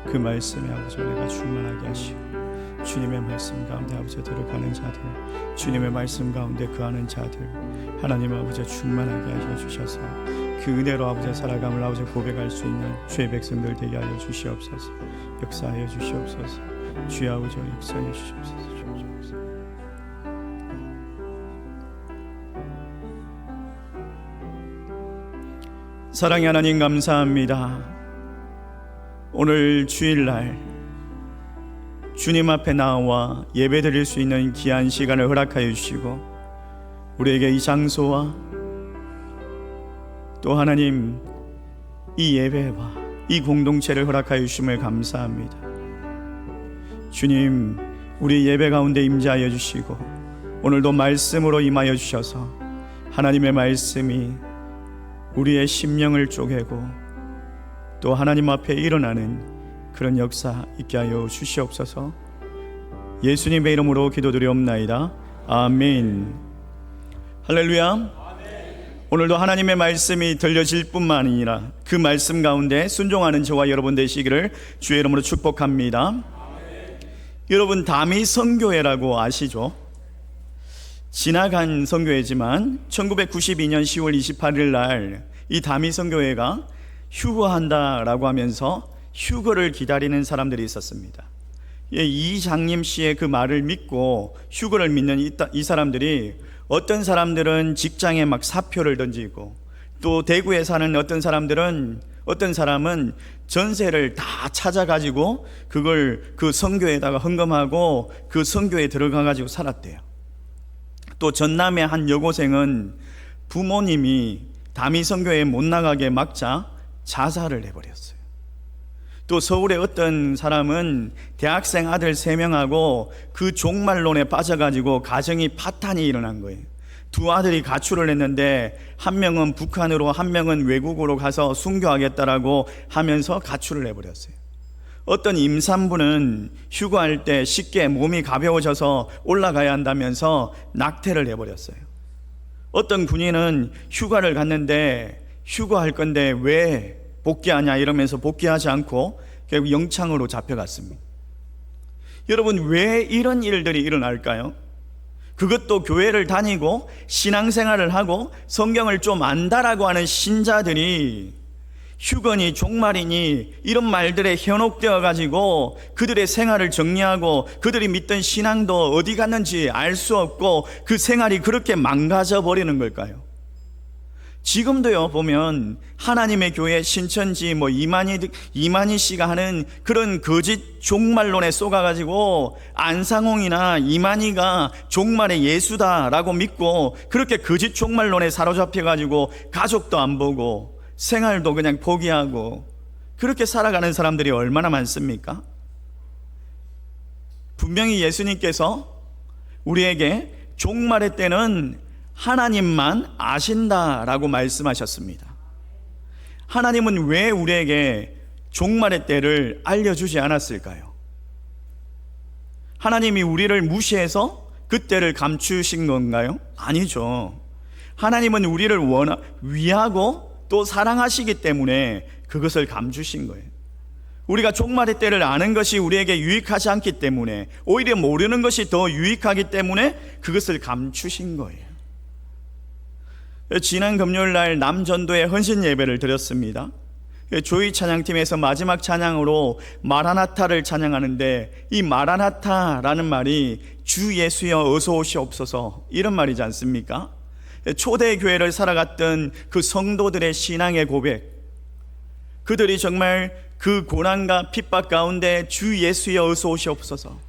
그 말씀에 아버지 내가 충만하게 하시고, 주님의 말씀 가운데 아버지 들어가는 자들, 주님의 말씀 가운데 거하는 자들, 하나님 아버지 충만하게 하여 주셔서 그 은혜로 아버지 살아감을 아버지 고백할 수 있는 주의 백성들 되게 하여 주시옵소서. 역사하여 주시옵소서. 주의 아버지 역사하여 주시옵소서. 사랑의 하나님 감사합니다. 오늘 주일날 주님 앞에 나와 예배 드릴 수 있는 귀한 시간을 허락하여 주시고, 우리에게 이 장소와 또 하나님 이 예배와 이 공동체를 허락하여 주심을 감사합니다. 주님, 우리 예배 가운데 임재하여 주시고 오늘도 말씀으로 임하여 주셔서 하나님의 말씀이 우리의 심령을 쪼개고 또 하나님 앞에 일어나는 그런 역사 있게 하여 주시옵소서. 예수님의 이름으로 기도드리옵나이다. 아멘. 할렐루야. 오늘도 하나님의 말씀이 들려질 뿐만 아니라 그 말씀 가운데 순종하는 저와 여러분 되시기를 주의 이름으로 축복합니다. 여러분, 다미 선교회라고 아시죠? 지나간 선교회지만 1992년 10월 28일 날 이 다미 선교회가 휴거한다라고 하면서 휴거를 기다리는 사람들이 있었습니다. 이장님 씨의 그 말을 믿고 휴거를 믿는 이 사람들이, 어떤 사람들은 직장에 막 사표를 던지고, 또 대구에 사는 어떤 사람은 전세를 다 찾아가지고 그걸 그 선교에다가 헌금하고 그 선교에 들어가가지고 살았대요. 또 전남의 한 여고생은 부모님이 다미 선교에 못 나가게 막자 자살을 해버렸어요. 또 서울의 어떤 사람은 대학생 아들 3명하고 그 종말론에 빠져가지고 가정이 파탄이 일어난 거예요. 두 아들이 가출을 했는데 한 명은 북한으로, 한 명은 외국으로 가서 순교하겠다라고 하면서 가출을 해버렸어요. 어떤 임산부는 휴거할 때 쉽게 몸이 가벼워져서 올라가야 한다면서 낙태를 해버렸어요. 어떤 군인은 휴가를 갔는데 휴거할 건데 왜 복귀하냐 이러면서 복귀하지 않고 결국 영창으로 잡혀갔습니다. 여러분, 왜 이런 일들이 일어날까요? 그것도 교회를 다니고 신앙생활을 하고 성경을 좀 안다라고 하는 신자들이 휴거니 종말이니 이런 말들에 현혹되어 가지고 그들의 생활을 정리하고 그들이 믿던 신앙도 어디 갔는지 알 수 없고 그 생활이 그렇게 망가져 버리는 걸까요? 지금도요, 보면 하나님의 교회 신천지 이만희 씨가 하는 그런 거짓 종말론에 쏘가가지고 안상홍이나 이만희가 종말의 예수다라고 믿고 그렇게 거짓 종말론에 사로잡혀가지고 가족도 안 보고 생활도 그냥 포기하고 그렇게 살아가는 사람들이 얼마나 많습니까? 분명히 예수님께서 우리에게 종말의 때는 하나님만 아신다라고 말씀하셨습니다. 하나님은 왜 우리에게 종말의 때를 알려주지 않았을까요? 하나님이 우리를 무시해서 그 때를 감추신 건가요? 아니죠. 하나님은 우리를 위하고 또 사랑하시기 때문에 그것을 감추신 거예요. 우리가 종말의 때를 아는 것이 우리에게 유익하지 않기 때문에, 오히려 모르는 것이 더 유익하기 때문에 그것을 감추신 거예요. 지난 금요일날 남전도에 헌신 예배를 드렸습니다. 조이 찬양팀에서 마지막 찬양으로 마라나타를 찬양하는데, 이 마라나타라는 말이 주 예수여 어서 오시옵소서 이런 말이지 않습니까? 초대교회를 살아갔던 그 성도들의 신앙의 고백, 그들이 정말 그 고난과 핍박 가운데 주 예수여 어서 오시옵소서,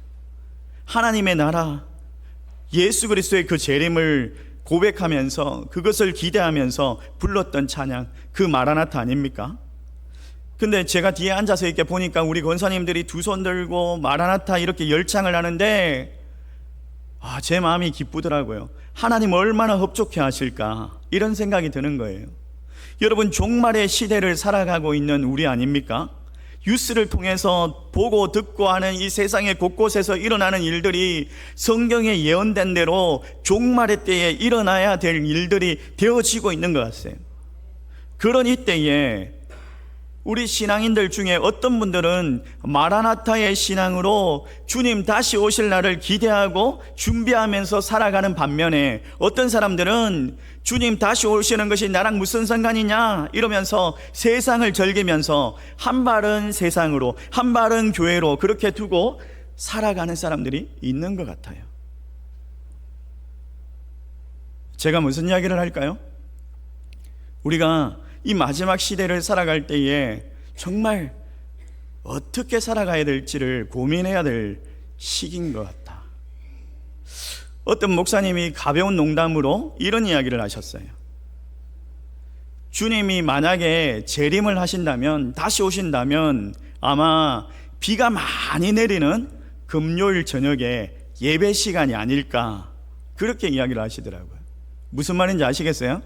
하나님의 나라 예수 그리스도의 그 재림을 고백하면서 그것을 기대하면서 불렀던 찬양, 그 마라나타 아닙니까? 근데 제가 뒤에 앉아서 이렇게 보니까 우리 권사님들이 두 손 들고 마라나타 이렇게 열창을 하는데 제 마음이 기쁘더라고요. 하나님 얼마나 흡족해 하실까 이런 생각이 드는 거예요. 여러분, 종말의 시대를 살아가고 있는 우리 아닙니까? 뉴스를 통해서 보고 듣고 하는 이 세상의 곳곳에서 일어나는 일들이 성경에 예언된 대로 종말의 때에 일어나야 될 일들이 되어지고 있는 것 같아요. 그런 이때에 우리 신앙인들 중에 어떤 분들은 마라나타의 신앙으로 주님 다시 오실 날을 기대하고 준비하면서 살아가는 반면에, 어떤 사람들은 주님 다시 오시는 것이 나랑 무슨 상관이냐 이러면서 세상을 즐기면서 한 발은 세상으로 한 발은 교회로 그렇게 두고 살아가는 사람들이 있는 것 같아요. 제가 무슨 이야기를 할까요? 우리가 이 마지막 시대를 살아갈 때에 정말 어떻게 살아가야 될지를 고민해야 될 시기인 것 같다. 어떤 목사님이 가벼운 농담으로 이런 이야기를 하셨어요. 주님이 만약에 재림을 하신다면, 다시 오신다면 아마 비가 많이 내리는 금요일 저녁에 예배 시간이 아닐까, 그렇게 이야기를 하시더라고요. 무슨 말인지 아시겠어요?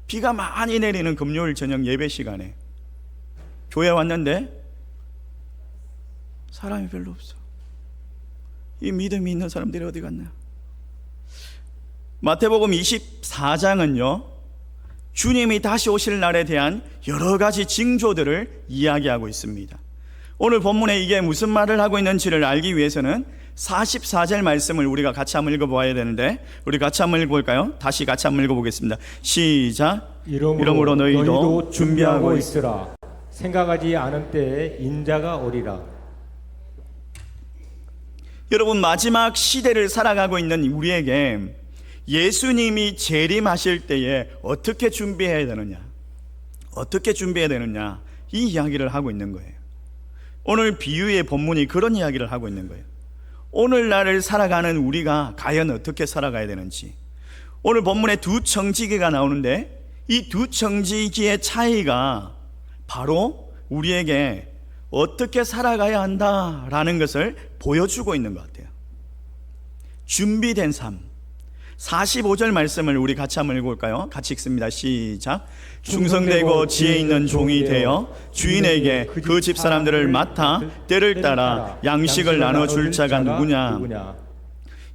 비가 많이 내리는 금요일 저녁 예배 시간에 교회 왔는데 사람이 별로 없어. 이 믿음이 있는 사람들이 어디 갔나? 마태복음 24장은요, 주님이 다시 오실 날에 대한 여러 가지 징조들을 이야기하고 있습니다. 오늘 본문에 이게 무슨 말을 하고 있는지를 알기 위해서는 44절 말씀을 우리가 같이 한번 읽어봐야 되는데, 우리 같이 한번 읽어볼까요? 다시 같이 한번 읽어보겠습니다. 시작. 이러므로 너희도 준비하고 있으라. 생각하지 않은 때에 인자가 오리라. 여러분, 마지막 시대를 살아가고 있는 우리에게 예수님이 재림하실 때에 어떻게 준비해야 되느냐, 어떻게 준비해야 되느냐, 이 이야기를 하고 있는 거예요. 오늘 비유의 본문이 그런 이야기를 하고 있는 거예요. 오늘날을 살아가는 우리가 과연 어떻게 살아가야 되는지. 오늘 본문에 두 청지기가 나오는데, 이 두 청지기의 차이가 바로 우리에게 어떻게 살아가야 한다라는 것을 보여주고 있는 것 같아요. 준비된 삶. 45절 말씀을 우리 같이 한번 읽어볼까요? 같이 읽습니다. 시작. 충성되고 지혜 있는 종이 되어 주인에게 그 집 사람들을 맡아 때를 따라 양식을 나눠줄 자가 누구냐.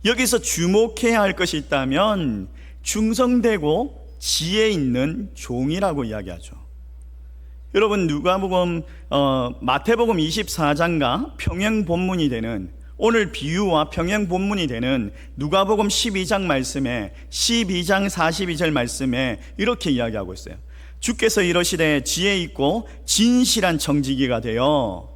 여기서 주목해야 할 것이 있다면 충성되고 지혜 있는 종이라고 이야기하죠. 여러분, 누가복음, 마태복음 24장과 평행 본문이 되는, 오늘 비유와 평행 본문이 되는 누가복음 12장 말씀에, 12장 42절 말씀에 이렇게 이야기하고 있어요. 주께서 이러시되 지혜 있고 진실한 청지기가 되어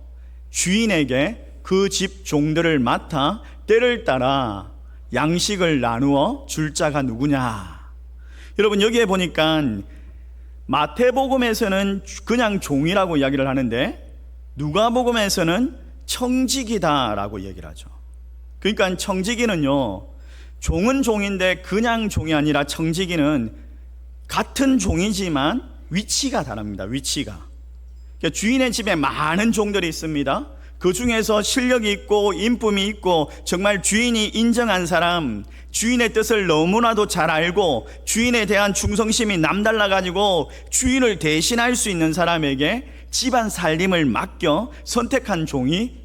주인에게 그 집 종들을 맡아 때를 따라 양식을 나누어 줄 자가 누구냐. 여러분, 여기에 보니까 마태복음에서는 그냥 종이라고 이야기를 하는데 누가복음에서는 청지기다라고 얘기를 하죠. 그러니까 청지기는요, 종은 종인데 그냥 종이 아니라 청지기는 같은 종이지만 위치가 다릅니다. 위치가. 그러니까 주인의 집에 많은 종들이 있습니다. 그 중에서 실력이 있고 인품이 있고 정말 주인이 인정한 사람, 주인의 뜻을 너무나도 잘 알고 주인에 대한 충성심이 남달라가지고 주인을 대신할 수 있는 사람에게 집안 살림을 맡겨 선택한 종이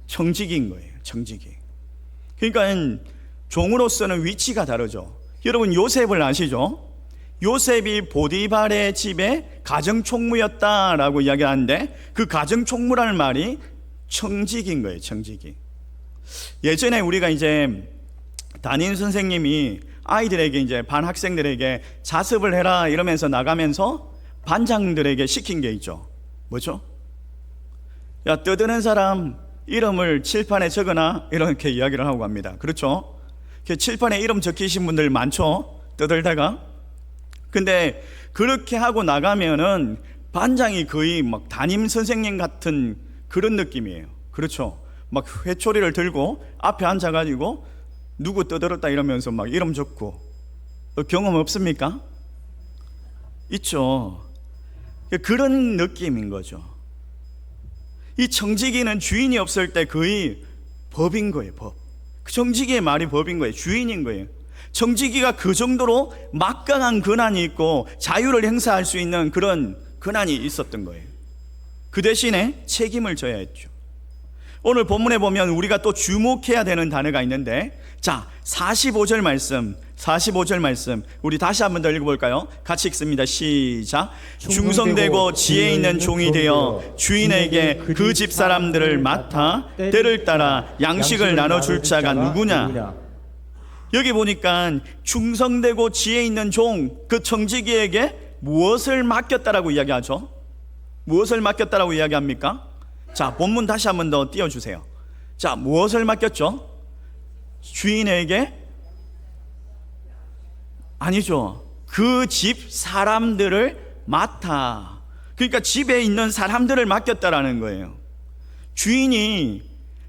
청지기인 거예요. 청지기. 그러니까 종으로서는 위치가 다르죠. 여러분, 요셉을 아시죠? 요셉이 보디발의 집에 가정총무였다라고 이야기하는데, 그 가정총무라는 말이 청지기인 거예요. 청지기. 예전에 우리가 이제 담임 선생님이 아이들에게, 이제 반 학생들에게 자습을 해라 이러면서 나가면서 반장들에게 시킨 게 있죠. 뭐죠? 야, 떠드는 사람 이름을 칠판에 적어놔, 이렇게 이야기를 하고 갑니다. 그렇죠? 칠판에 이름 적히신 분들 많죠? 떠들다가. 근데 그렇게 하고 나가면은 반장이 거의 막 담임 선생님 같은 그런 느낌이에요. 그렇죠? 막 회초리를 들고 앞에 앉아가지고 누구 떠들었다 이러면서 막 이름 적고. 경험 없습니까? 있죠. 그런 느낌인 거죠. 이 청지기는 주인이 없을 때 거의 법인 거예요. 법. 그 청지기의 말이 법인 거예요. 주인인 거예요. 청지기가 그 정도로 막강한 권한이 있고 자유를 행사할 수 있는 그런 권한이 있었던 거예요. 그 대신에 책임을 져야 했죠. 오늘 본문에 보면 우리가 또 주목해야 되는 단어가 있는데, 자, 45절 말씀 45절 말씀 우리 다시 한번 더 읽어볼까요? 같이 읽습니다. 시작. 충성되고 지혜 있는 종이 되어 주인에게 그 집 사람들을 맡아 때를 따라 양식을 나눠줄 자가 누구냐? 여기 보니까 충성되고 지혜 있는 종, 그 청지기에게 무엇을 맡겼다라고 이야기하죠? 무엇을 맡겼다라고 이야기합니까? 자, 본문 다시 한번 더 띄워주세요. 자, 무엇을 맡겼죠? 주인에게? 아니죠. 그 집 사람들을 맡아. 그러니까 집에 있는 사람들을 맡겼다라는 거예요. 주인이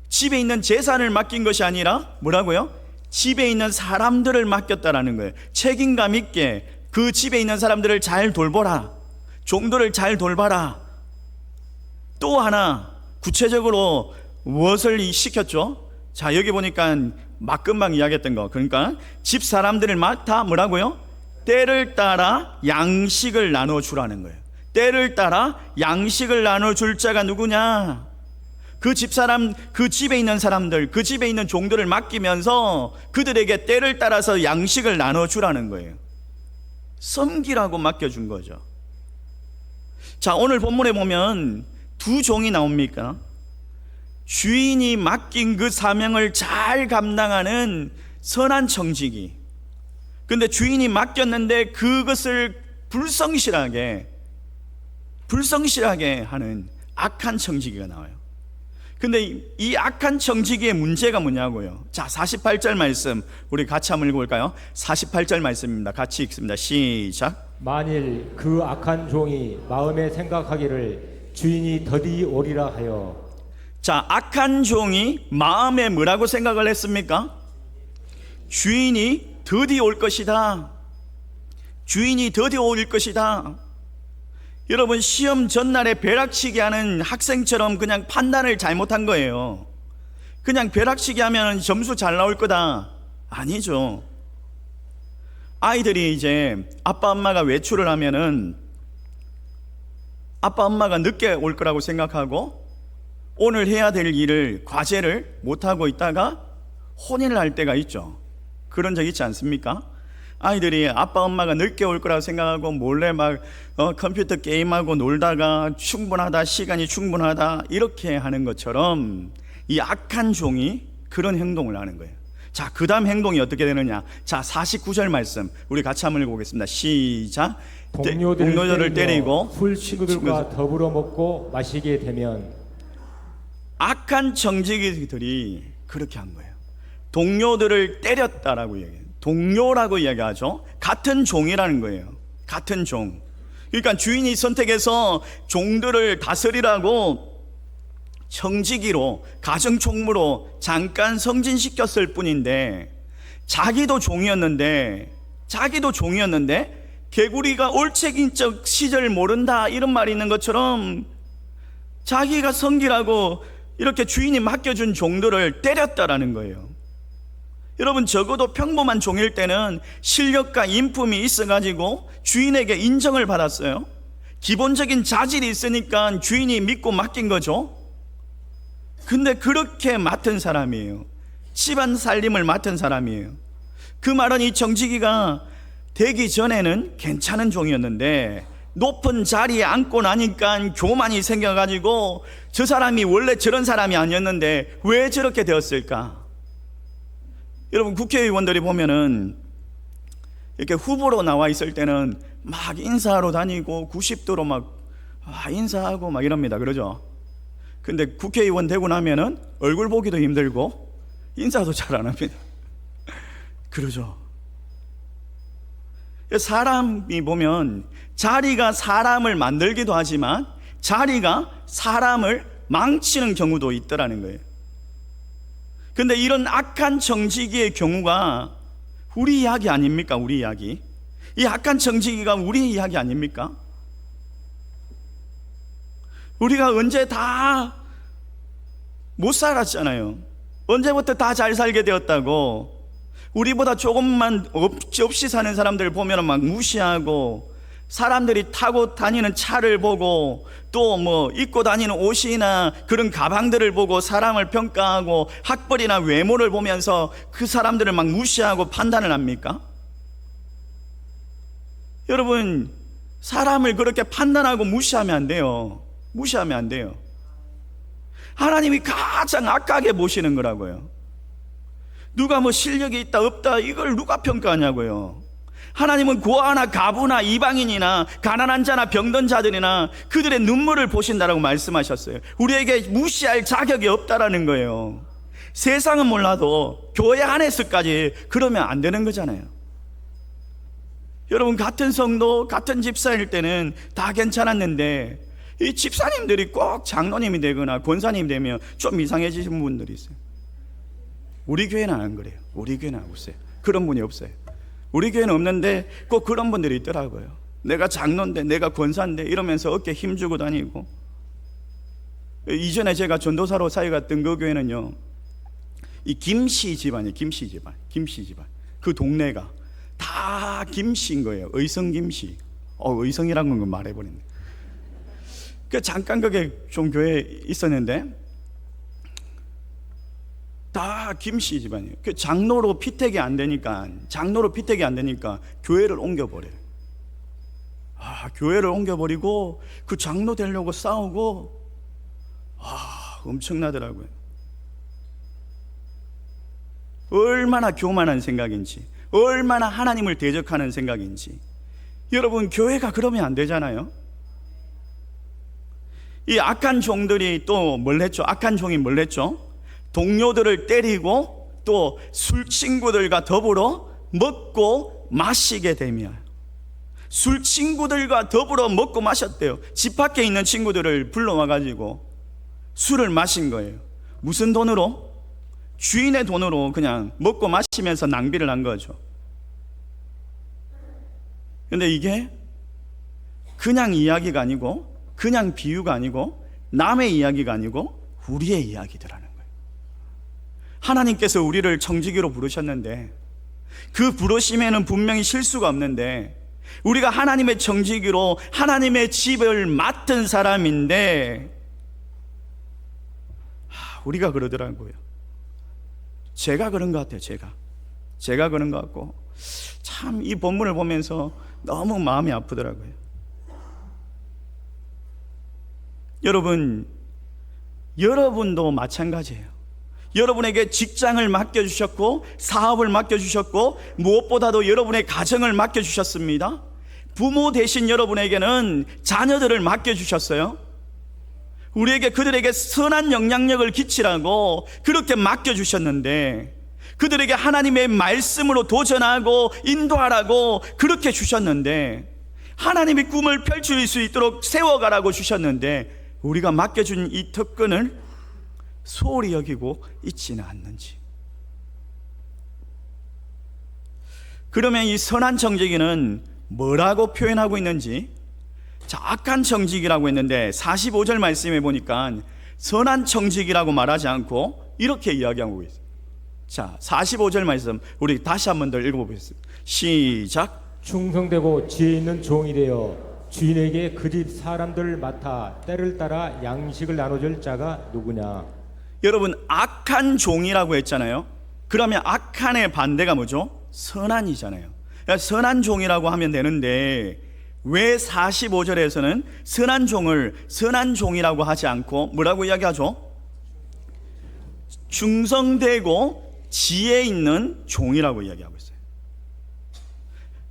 집에 있는 재산을 맡긴 것이 아니라 뭐라고요? 집에 있는 사람들을 맡겼다라는 거예요. 책임감 있게 그 집에 있는 사람들을 잘 돌보라. 종들을 잘 돌봐라. 또 하나 구체적으로 무엇을 시켰죠? 자, 여기 보니까 막 금방 이야기했던 거. 그러니까 집 사람들을 맡아 뭐라고요? 때를 따라 양식을 나눠주라는 거예요. 때를 따라 양식을 나눠줄 자가 누구냐? 그 집사람, 그 집에 있는 사람들, 그 집에 있는 종들을 맡기면서 그들에게 때를 따라서 양식을 나눠주라는 거예요. 섬기라고 맡겨준 거죠. 자, 오늘 본문에 보면 두 종이 나옵니까? 주인이 맡긴 그 사명을 잘 감당하는 선한 청지기. 근데 주인이 맡겼는데 그것을 불성실하게 하는 악한 청지기가 나와요. 근데 이 악한 청지기의 문제가 뭐냐고요. 자, 48절 말씀 우리 같이 한번 읽어볼까요? 48절 말씀입니다. 같이 읽습니다. 시작. 만일 그 악한 종이 마음에 생각하기를 주인이 더디 오리라 하여. 자, 악한 종이 마음에 뭐라고 생각을 했습니까? 주인이 더디 올 것이다. 주인이 더디 올 것이다. 여러분, 시험 전날에 벼락치기 하는 학생처럼 그냥 판단을 잘못한 거예요. 그냥 벼락치기 하면 점수 잘 나올 거다. 아니죠. 아이들이 이제 아빠 엄마가 외출을 하면은 아빠 엄마가 늦게 올 거라고 생각하고 오늘 해야 될 일을, 과제를 못하고 있다가 혼인을 할 때가 있죠. 그런 적 있지 않습니까? 아이들이 아빠 엄마가 늦게 올 거라고 생각하고 몰래 막 컴퓨터 게임하고 놀다가 충분하다, 시간이 충분하다 이렇게 하는 것처럼 이 악한 종이 그런 행동을 하는 거예요. 자, 그 다음 행동이 어떻게 되느냐. 자, 49절 말씀 우리 같이 한번 읽어보겠습니다. 시작. 동료들을 때리고 술 친구들과 더불어 먹고 마시게 되면. 악한 청지기들이 그렇게 한 거예요. 동료들을 때렸다라고 얘기해요. 동료라고 이야기하죠. 같은 종이라는 거예요. 같은 종. 그러니까 주인이 선택해서 종들을 다스리라고 청지기로, 가정총무로 잠깐 성진시켰을 뿐인데 자기도 종이었는데 개구리가 올챙이적 시절 모른다 이런 말이 있는 것처럼 자기가 섬기라고 이렇게 주인이 맡겨준 종들을 때렸다라는 거예요. 여러분, 적어도 평범한 종일 때는 실력과 인품이 있어가지고 주인에게 인정을 받았어요. 기본적인 자질이 있으니까 주인이 믿고 맡긴 거죠. 근데 그렇게 맡은 사람이에요. 집안 살림을 맡은 사람이에요. 그 말은 이 청지기가 되기 전에는 괜찮은 종이었는데 높은 자리에 앉고 나니까 교만이 생겨가지고 저 사람이 원래 저런 사람이 아니었는데 왜 저렇게 되었을까? 여러분, 국회의원들이 보면은 이렇게 후보로 나와 있을 때는 막 인사하러 다니고 90도로 막 인사하고 막 이럽니다. 그러죠? 근데 국회의원 되고 나면은 얼굴 보기도 힘들고 인사도 잘 안 합니다. 그러죠? 사람이 보면 자리가 사람을 만들기도 하지만 자리가 사람을 망치는 경우도 있더라는 거예요. 근데 이런 악한 청지기의 경우가 우리 이야기 아닙니까? 우리 이야기. 이 악한 청지기가 우리 이야기 아닙니까? 우리가 언제 다 못 살았잖아요. 언제부터 다 잘 살게 되었다고. 우리보다 조금만 없이 사는 사람들 보면 막 무시하고, 사람들이 타고 다니는 차를 보고 또 뭐 입고 다니는 옷이나 그런 가방들을 보고 사람을 평가하고 학벌이나 외모를 보면서 그 사람들을 막 무시하고 판단을 합니까? 여러분, 사람을 그렇게 판단하고 무시하면 안 돼요. 무시하면 안 돼요. 하나님이 가장 악하게 보시는 거라고요. 누가 뭐 실력이 있다 없다 이걸 누가 평가하냐고요. 하나님은 고아나 가부나 이방인이나 가난한 자나 병든 자들이나 그들의 눈물을 보신다라고 말씀하셨어요. 우리에게 무시할 자격이 없다라는 거예요. 세상은 몰라도 교회 안에서까지 그러면 안 되는 거잖아요. 여러분, 같은 성도 같은 집사일 때는 다 괜찮았는데 이 집사님들이 꼭 장로님이 되거나 권사님이 되면 좀 이상해지신 분들이 있어요. 우리 교회는 안 그래요. 우리 교회는 없어요. 그런 분이 없어요. 우리 교회는 없는데 꼭 그런 분들이 있더라고요. 내가 장로인데 내가 권사인데 이러면서 어깨 힘주고 다니고. 이전에 제가 전도사로 사역했던 그 교회는요, 이 김씨 집안이에요. 김씨 집안. 그 동네가 다 김씨인 거예요. 의성 김씨. 의성이라는 건 말해버렸네. 그 잠깐 그게 좀 교회에 있었는데 다 김씨 집안이에요. 그 장로로 피택이 안 되니까 교회를 옮겨버려요. 교회를 옮겨버리고 그 장로 되려고 싸우고 엄청나더라고요. 얼마나 교만한 생각인지, 얼마나 하나님을 대적하는 생각인지. 여러분, 교회가 그러면 안 되잖아요. 이 악한 종들이 또 뭘 했죠? 악한 종이 뭘 했죠? 동료들을 때리고 또 술 친구들과 더불어 먹고 마시게 되며, 술 친구들과 더불어 먹고 마셨대요. 집 밖에 있는 친구들을 불러와가지고 술을 마신 거예요. 무슨 돈으로? 주인의 돈으로 그냥 먹고 마시면서 낭비를 한 거죠. 근데 이게 그냥 이야기가 아니고, 그냥 비유가 아니고, 남의 이야기가 아니고 우리의 이야기더라는 거예요. 하나님께서 우리를 청지기로 부르셨는데 그 부르심에는 분명히 실수가 없는데, 우리가 하나님의 청지기로 하나님의 집을 맡은 사람인데 우리가 그러더라고요. 제가 그런 것 같아요. 제가 그런 것 같고, 참 이 본문을 보면서 너무 마음이 아프더라고요. 여러분도 마찬가지예요. 여러분에게 직장을 맡겨주셨고, 사업을 맡겨주셨고, 무엇보다도 여러분의 가정을 맡겨주셨습니다. 부모 되신 여러분에게는 자녀들을 맡겨주셨어요. 우리에게 그들에게 선한 영향력을 끼치라고 그렇게 맡겨주셨는데, 그들에게 하나님의 말씀으로 도전하고 인도하라고 그렇게 주셨는데, 하나님의 꿈을 펼칠 수 있도록 세워가라고 주셨는데, 우리가 맡겨준 이 특권을 소홀히 여기고 있지는 않는지. 그러면 이 선한 청지기는 뭐라고 표현하고 있는지, 자, 악한 청지기라고 했는데 45절 말씀에 보니까 선한 청지기라고 말하지 않고 이렇게 이야기하고 있어요. 자, 45절 말씀 우리 다시 한 번 더 읽어보겠습니다. 시작. 충성되고 지혜 있는 종이 되어 주인에게 그 집 사람들을 맡아 때를 따라 양식을 나눠줄 자가 누구냐. 여러분, 악한 종이라고 했잖아요. 그러면 악한의 반대가 뭐죠? 선한이잖아요. 그러니까 선한 종이라고 하면 되는데, 왜 45절에서는 선한 종을 선한 종이라고 하지 않고 뭐라고 이야기하죠? 충성되고 지혜 있는 종이라고 이야기하고 있어요.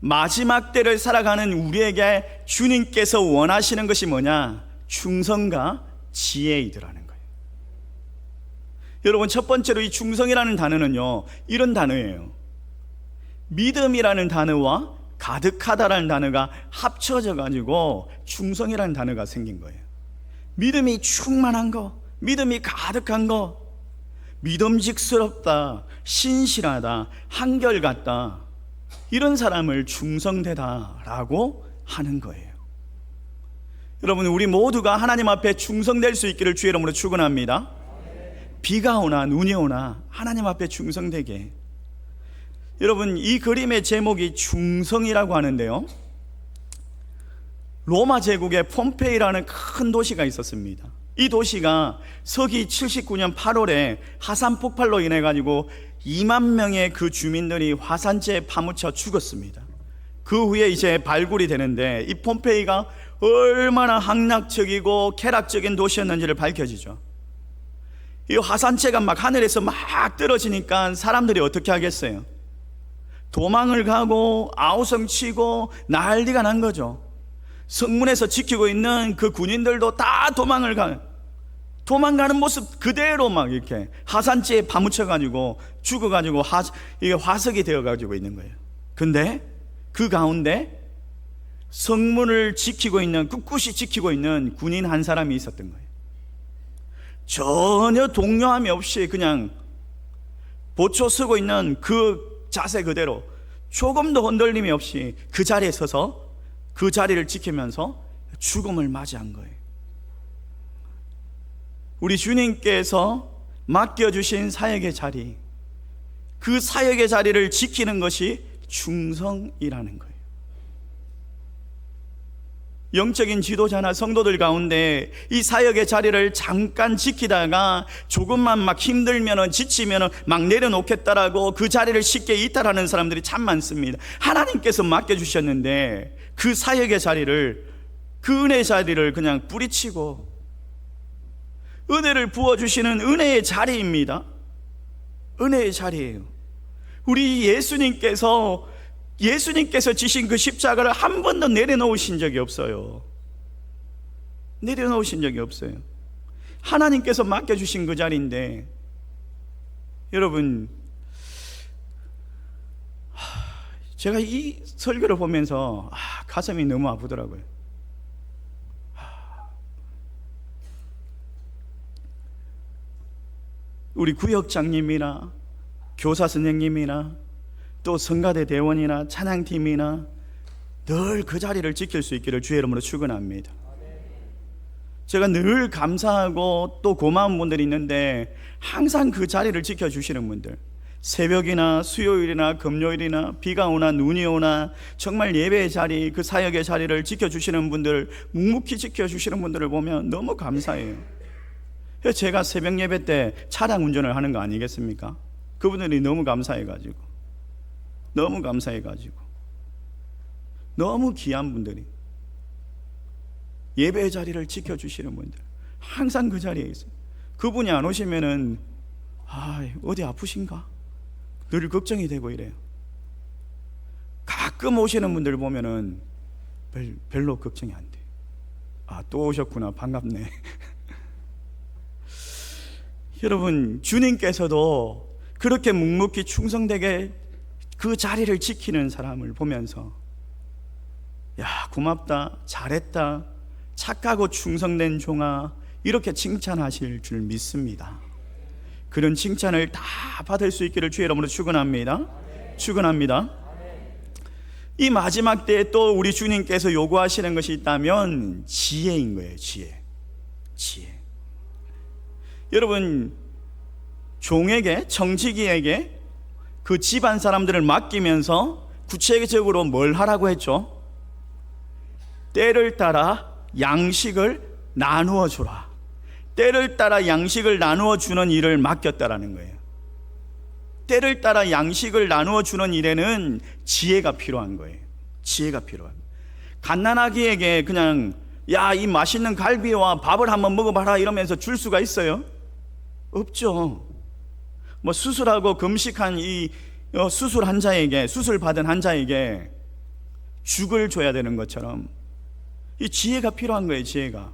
마지막 때를 살아가는 우리에게 주님께서 원하시는 것이 뭐냐? 충성과 지혜이더라는 거예요. 여러분, 첫 번째로 이 충성이라는 단어는요, 이런 단어예요. 믿음이라는 단어와 가득하다라는 단어가 합쳐져 가지고 충성이라는 단어가 생긴 거예요. 믿음이 충만한 거, 믿음이 가득한 거, 믿음직스럽다, 신실하다, 한결같다, 이런 사람을 충성되다라고 하는 거예요. 여러분, 우리 모두가 하나님 앞에 충성될 수 있기를 주의 이름으로 축원합니다. 비가 오나 눈이 오나 하나님 앞에 충성되게. 여러분, 이 그림의 제목이 충성이라고 하는데요, 로마 제국에 폼페이라는 큰 도시가 있었습니다. 이 도시가 서기 79년 8월에 화산 폭발로 인해 가지고 2만 명의 그 주민들이 화산재에 파묻혀 죽었습니다. 그 후에 이제 발굴이 되는데, 이 폼페이가 얼마나 학락적이고 쾌락적인 도시였는지를 밝혀지죠. 이 화산체가 막 하늘에서 막 떨어지니까 사람들이 어떻게 하겠어요? 도망을 가고 아우성치고 난리가 난 거죠. 성문에서 지키고 있는 그 군인들도 다 도망가는 모습 그대로 막 이렇게 화산재에 파묻혀가지고 죽어가지고 이게 화석이 되어가지고 있는 거예요. 근데 그 가운데 성문을 지키고 있는, 꿋꿋이 지키고 있는 군인 한 사람이 있었던 거예요. 전혀 동요함이 없이 그냥 보초 서고 있는 그 자세 그대로 조금도 흔들림이 없이 그 자리에 서서 그 자리를 지키면서 죽음을 맞이한 거예요. 우리 주님께서 맡겨주신 사역의 자리, 그 사역의 자리를 지키는 것이 충성이라는 거예요. 영적인 지도자나 성도들 가운데 이 사역의 자리를 잠깐 지키다가 조금만 막 힘들면은 지치면은 막 내려놓겠다라고 그 자리를 쉽게 이탈하는 사람들이 참 많습니다. 하나님께서 맡겨주셨는데 그 사역의 자리를, 그 은혜의 자리를 그냥 뿌리치고, 은혜를 부어주시는 은혜의 자리입니다. 은혜의 자리예요. 우리 예수님께서 지신 그 십자가를 한 번도 내려놓으신 적이 없어요. 내려놓으신 적이 없어요. 하나님께서 맡겨주신 그 자리인데, 여러분, 제가 이 설교를 보면서 가슴이 너무 아프더라고요. 우리 구역장님이나 교사 선생님이나 또 성가대 대원이나 찬양팀이나 늘 그 자리를 지킬 수 있기를 주의 이름으로 축원합니다. 제가 늘 감사하고 또 고마운 분들이 있는데, 항상 그 자리를 지켜주시는 분들, 새벽이나 수요일이나 금요일이나 비가 오나 눈이 오나 정말 예배의 자리, 그 사역의 자리를 지켜주시는 분들, 묵묵히 지켜주시는 분들을 보면 너무 감사해요. 제가 새벽 예배 때 차량 운전을 하는 거 아니겠습니까? 그분들이 너무 감사해가지고, 너무 귀한 분들이, 예배의 자리를 지켜주시는 분들, 항상 그 자리에 있어요. 그분이 안 오시면은 어디 아프신가? 늘 걱정이 되고 이래요. 가끔 오시는 분들 보면은 별로 걱정이 안 돼요. 또 오셨구나, 반갑네. 여러분, 주님께서도 그렇게 묵묵히 충성되게 그 자리를 지키는 사람을 보면서, 고맙다, 잘했다, 착하고 충성된 종아, 이렇게 칭찬하실 줄 믿습니다. 그런 칭찬을 다 받을 수 있기를 주의 이름으로 축원합니다. 이 마지막 때에 또 우리 주님께서 요구하시는 것이 있다면 지혜인 거예요. 지혜. 여러분, 종에게, 청지기에게 그 집안 사람들을 맡기면서 구체적으로 뭘 하라고 했죠? 때를 따라 양식을 나누어 주라. 때를 따라 양식을 나누어 주는 일을 맡겼다라는 거예요. 때를 따라 양식을 나누어 주는 일에는 지혜가 필요한 거예요. 갓난아기에게 그냥 이 맛있는 갈비와 밥을 한번 먹어봐라 이러면서 줄 수가 있어요? 없죠. 수술하고 금식한 이 수술 환자에게, 수술 받은 환자에게 죽을 줘야 되는 것처럼 이 지혜가 필요한 거예요. 지혜가.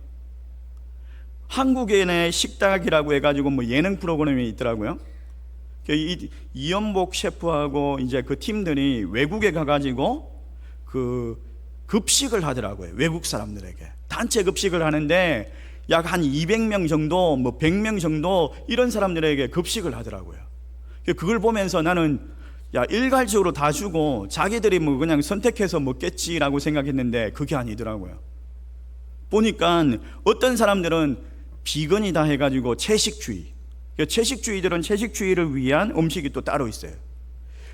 한국인의 식탁이라고 해가지고 예능 프로그램이 있더라고요. 이연복 셰프하고 이제 그 팀들이 외국에 가가지고 그 급식을 하더라고요. 외국 사람들에게 단체 급식을 하는데 약 한 200명 정도, 100명 정도 이런 사람들에게 급식을 하더라고요. 그걸 보면서 나는 일괄적으로 다 주고 자기들이 그냥 선택해서 먹겠지라고 생각했는데 그게 아니더라고요. 보니까 어떤 사람들은 비건이다 해가지고 채식주의들은 채식주의를 위한 음식이 또 따로 있어요.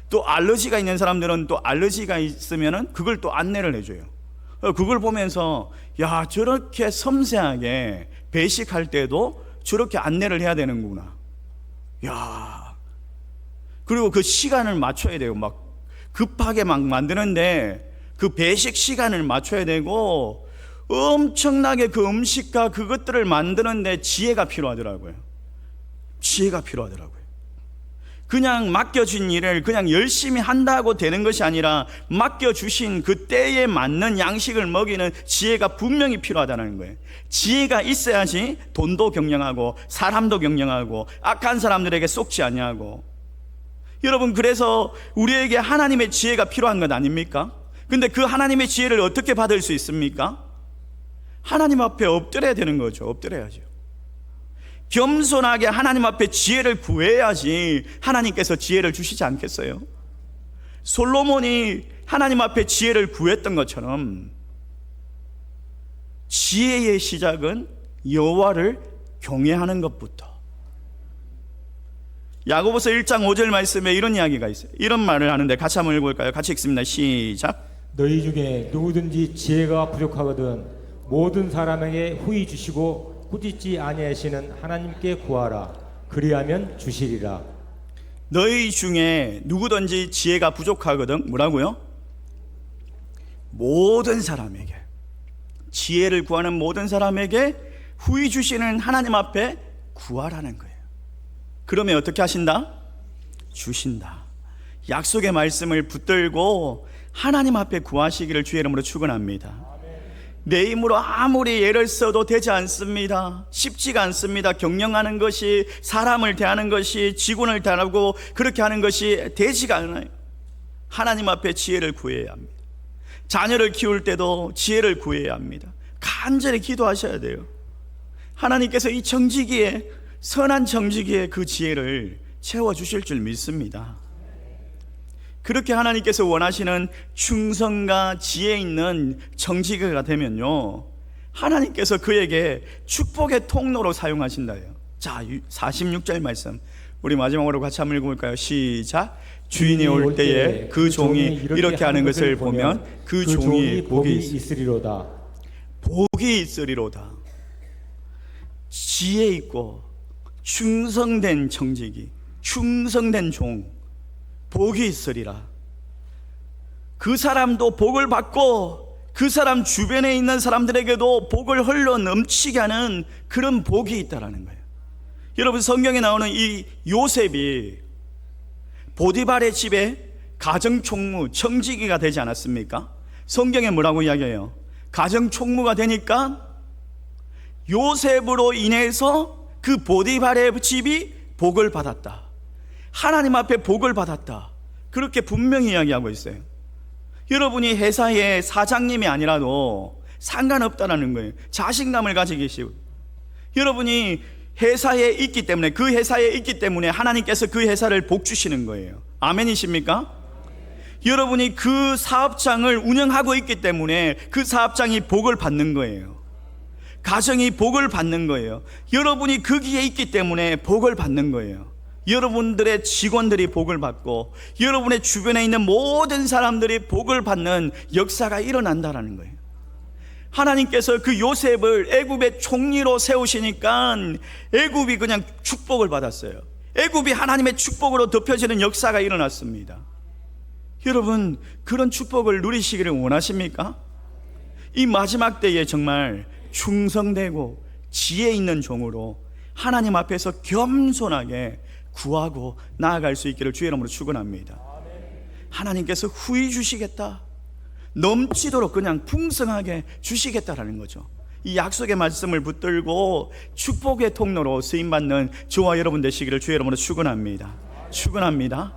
또 알러지가 있는 사람들은 또 알러지가 있으면은 그걸 또 안내를 해줘요. 그걸 보면서 저렇게 섬세하게 배식할 때도 저렇게 안내를 해야 되는구나. 그리고 그 시간을 맞춰야 돼요. 막 급하게 막 만드는데 그 배식 시간을 맞춰야 되고 엄청나게 그 음식과 그것들을 만드는데 지혜가 필요하더라고요. 지혜가 필요하더라고요. 그냥 맡겨진 일을 그냥 열심히 한다고 되는 것이 아니라 맡겨주신 그 때에 맞는 양식을 먹이는 지혜가 분명히 필요하다는 거예요. 지혜가 있어야지 돈도 경영하고 사람도 경영하고 악한 사람들에게 속지 아니하고. 여러분, 그래서 우리에게 하나님의 지혜가 필요한 것 아닙니까? 근데 그 하나님의 지혜를 어떻게 받을 수 있습니까? 하나님 앞에 엎드려야 되는 거죠. 엎드려야죠. 겸손하게 하나님 앞에 지혜를 구해야지 하나님께서 지혜를 주시지 않겠어요? 솔로몬이 하나님 앞에 지혜를 구했던 것처럼 지혜의 시작은 여호와를 경외하는 것부터. 야고보서 1장 5절 말씀에 이런 이야기가 있어요. 이런 말을 하는데 같이 한번 읽어볼까요? 같이 읽습니다. 시작. 너희 중에 누구든지 지혜가 부족하거든 모든 사람에게 후히 주시고 꾸짖지 아니하시는 하나님께 구하라. 그리하면 주시리라. 너희 중에 누구든지 지혜가 부족하거든 뭐라고요? 모든 사람에게, 지혜를 구하는 모든 사람에게 후히 주시는 하나님 앞에 구하라는 거예요. 그러면 어떻게 하신다? 주신다. 약속의 말씀을 붙들고 하나님 앞에 구하시기를 주의 이름으로 축원합니다. 내 힘으로 아무리 애를 써도 되지 않습니다. 쉽지가 않습니다. 경영하는 것이, 사람을 대하는 것이, 직원을 대하고 그렇게 하는 것이 되지가 않아요. 하나님 앞에 지혜를 구해야 합니다. 자녀를 키울 때도 지혜를 구해야 합니다. 간절히 기도하셔야 돼요. 하나님께서 이 정직기에, 선한 정직기에 그 지혜를 채워주실 줄 믿습니다. 그렇게 하나님께서 원하시는 충성과 지혜 있는 정직이가 되면요, 하나님께서 그에게 축복의 통로로 사용하신다요. 자, 46절 말씀 우리 마지막으로 같이 한번 읽어볼까요? 시작. 주인이 올 때에 그 종이 이렇게 하는 것을 보면 그 종이 복이 있으리로다. 복이 있으리로다. 지혜 있고 충성된 정직이, 충성된 종, 복이 있으리라. 그 사람도 복을 받고 그 사람 주변에 있는 사람들에게도 복을 흘러 넘치게 하는 그런 복이 있다라는 거예요. 여러분, 성경에 나오는 이 요셉이 보디발의 집에 가정총무, 청지기가 되지 않았습니까? 성경에 뭐라고 이야기해요? 가정총무가 되니까 요셉으로 인해서 그 보디발의 집이 복을 받았다. 하나님 앞에 복을 받았다. 그렇게 분명히 이야기하고 있어요. 여러분이 회사의 사장님이 아니라도 상관없다는 거예요. 자신감을 가지고 계시고, 여러분이 회사에 있기 때문에, 그 회사에 있기 때문에 하나님께서 그 회사를 복 주시는 거예요. 아멘이십니까? 여러분이 그 사업장을 운영하고 있기 때문에 그 사업장이 복을 받는 거예요. 가정이 복을 받는 거예요. 여러분이 거기에 있기 때문에 복을 받는 거예요. 여러분들의 직원들이 복을 받고 여러분의 주변에 있는 모든 사람들이 복을 받는 역사가 일어난다라는 거예요. 하나님께서 그 요셉을 애굽의 총리로 세우시니까 애굽이 그냥 축복을 받았어요. 애굽이 하나님의 축복으로 덮여지는 역사가 일어났습니다. 여러분, 그런 축복을 누리시기를 원하십니까? 이 마지막 때에 정말 충성되고 지혜 있는 종으로 하나님 앞에서 겸손하게 구하고 나아갈 수 있기를 주의 이름으로 축원합니다. 하나님께서 후히 주시겠다, 넘치도록 그냥 풍성하게 주시겠다라는 거죠. 이 약속의 말씀을 붙들고 축복의 통로로 쓰임받는 저와 여러분 되시기를 주의 이름으로 축원합니다. 축원합니다.